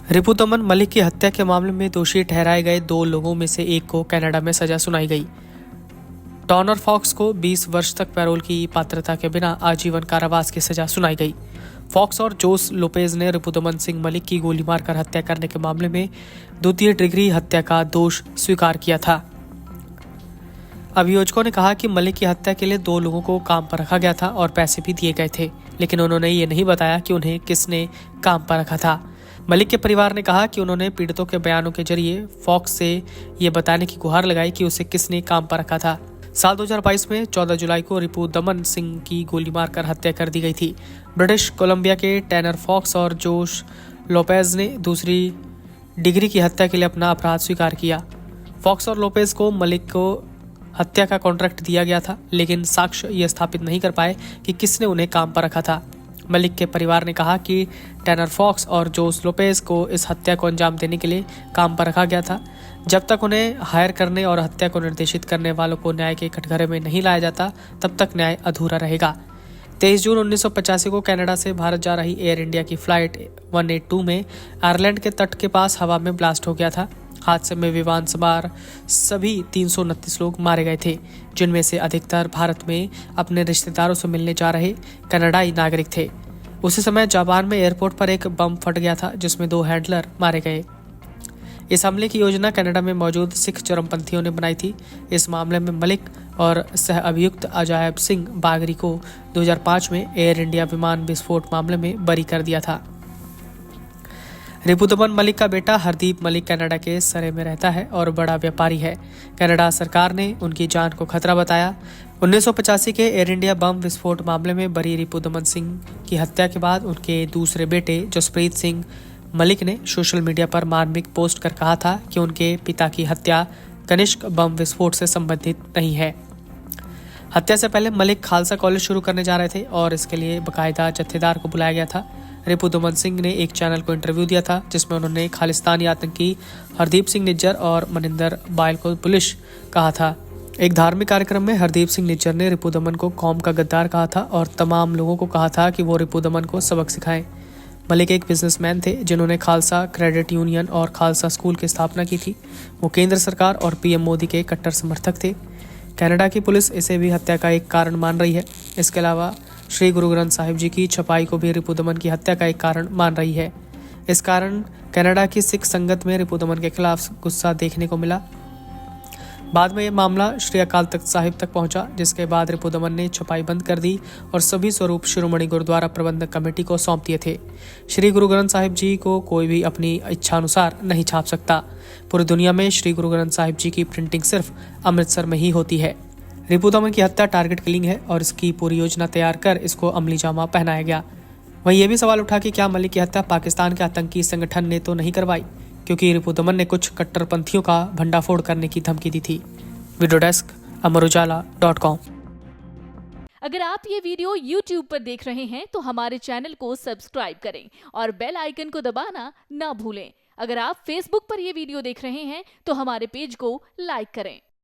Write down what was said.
रिपुदमन मलिक की हत्या के मामले में दोषी ठहराए गए 2 लोगों में से एक को कनाडा में सजा सुनाई गई। टॉनर फॉक्स को 20 वर्ष तक पैरोल की पात्रता के बिना आजीवन कारावास की सजा सुनाई गई। फॉक्स और जोस लोपेज ने रिपुदमन सिंह मलिक की गोली मारकर हत्या करने के मामले में द्वितीय डिग्री हत्या का दोष स्वीकार किया था। अभियोजकों ने कहा कि मलिक की हत्या के लिए 2 लोगों को काम पर रखा गया था और पैसे भी दिए गए थे, लेकिन उन्होंने ये नहीं बताया कि उन्हें किसने काम पर रखा था। मलिक के परिवार ने कहा कि उन्होंने पीड़ितों के बयानों के जरिए फॉक्स से ये बताने की गुहार लगाई कि उसे किसने काम पर रखा था। साल 2022 में 14 जुलाई को रिपुदमन सिंह की गोली मारकर हत्या कर दी गई थी। ब्रिटिश कोलंबिया के टैनर फॉक्स और जोश लोपेज ने दूसरी डिग्री की हत्या के लिए अपना अपराध स्वीकार किया। फॉक्स और लोपेज को मलिक को हत्या का कॉन्ट्रैक्ट दिया गया था, लेकिन साक्ष्य ये स्थापित नहीं कर पाए कि किसने उन्हें काम पर रखा था। मलिक के परिवार ने कहा कि टैनर फॉक्स और जोस लोपेज को इस हत्या को अंजाम देने के लिए काम पर रखा गया था। जब तक उन्हें हायर करने और हत्या को निर्देशित करने वालों को न्याय के कटघरे में नहीं लाया जाता, तब तक न्याय अधूरा रहेगा। 23 जून 1985 को कनाडा से भारत जा रही एयर इंडिया की फ्लाइट 182 में आयरलैंड के तट के पास हवा में ब्लास्ट हो गया था। हादसे में विमान सवार सभी 329 लोग मारे गए थे, जिनमें से अधिकतर भारत में अपने रिश्तेदारों से मिलने जा रहे कनाडाई नागरिक थे। उसी समय जापान में एयरपोर्ट पर एक बम फट गया था, जिसमें 2 हैंडलर मारे गए। इस हमले की योजना कनाडा में मौजूद सिख चरमपंथियों ने बनाई थी। इस मामले में मलिक और सह अभियुक्त अजायब सिंह बागरी को 2005 में एयर इंडिया विमान विस्फोट मामले में बरी कर दिया था। रिपुदमन मलिक का बेटा हरदीप मलिक कनाडा के सरे में रहता है और बड़ा व्यापारी है। कनाडा सरकार ने उनकी जान को खतरा बताया। 1985 के एयर इंडिया बम विस्फोट मामले में बरी रिपुदमन सिंह की हत्या के बाद उनके दूसरे बेटे जसप्रीत सिंह मलिक ने सोशल मीडिया पर मार्मिक पोस्ट कर कहा था कि उनके पिता की हत्या कनिष्क बम विस्फोट से संबंधित नहीं है। हत्या से पहले मलिक खालसा कॉलेज शुरू करने जा रहे थे और इसके लिए बाकायदा जत्थेदार को बुलाया गया था। रिपुदमन सिंह ने एक चैनल को इंटरव्यू दिया था, जिसमें उन्होंने खालिस्तानी आतंकी हरदीप सिंह निज्जर और मनिंदर बायल को पुलिस कहा था। एक धार्मिक कार्यक्रम में हरदीप सिंह निज्जर ने रिपुदमन को कौम का गद्दार कहा था और तमाम लोगों को कहा था कि वो रिपुदमन को सबक सिखाएं। मलिक एक बिजनेसमैन थे जिन्होंने खालसा क्रेडिट यूनियन और खालसा स्कूल की स्थापना की थी। वो केंद्र सरकार और पीएम मोदी के कट्टर समर्थक थे। कनाडा की पुलिस इसे भी हत्या का एक कारण मान रही है। इसके अलावा श्री गुरु ग्रंथ साहिब जी की छपाई को भी रिपुदमन की हत्या का एक कारण मान रही है। इस कारण कनाडा की सिख संगत में रिपुदमन के खिलाफ गुस्सा देखने को मिला। बाद में यह मामला श्री अकाल तख्त साहिब तक पहुंचा, जिसके बाद रिपुदमन ने छपाई बंद कर दी और सभी स्वरूप शिरोमणि गुरुद्वारा प्रबंधक कमेटी को सौंप दिए थे। श्री गुरु ग्रंथ साहिब जी को कोई भी अपनी इच्छानुसार नहीं छाप सकता। पूरी दुनिया में श्री गुरु ग्रंथ साहिब जी की प्रिंटिंग सिर्फ अमृतसर में ही होती है। रिपुदमन की हत्या टारगेट किलिंग है और इसकी पूरी योजना तैयार कर इसको अमली जामा पहनाया गया। वहीं ये भी सवाल उठा कि क्या मलिक की हत्या पाकिस्तान के आतंकी संगठन ने तो नहीं करवाई, क्योंकि रिपुदमन ने कुछ कट्टरपंथियों का भंडाफोड़ करने की धमकी दी थी। Video desk amarujala.com। अगर आप ये वीडियो YouTube पर देख रहे हैं तो हमारे चैनल को सब्सक्राइब करें और बेल आइकन को दबाना ना भूलें। अगर आप Facebook पर ये वीडियो देख रहे हैं तो हमारे पेज को लाइक करें।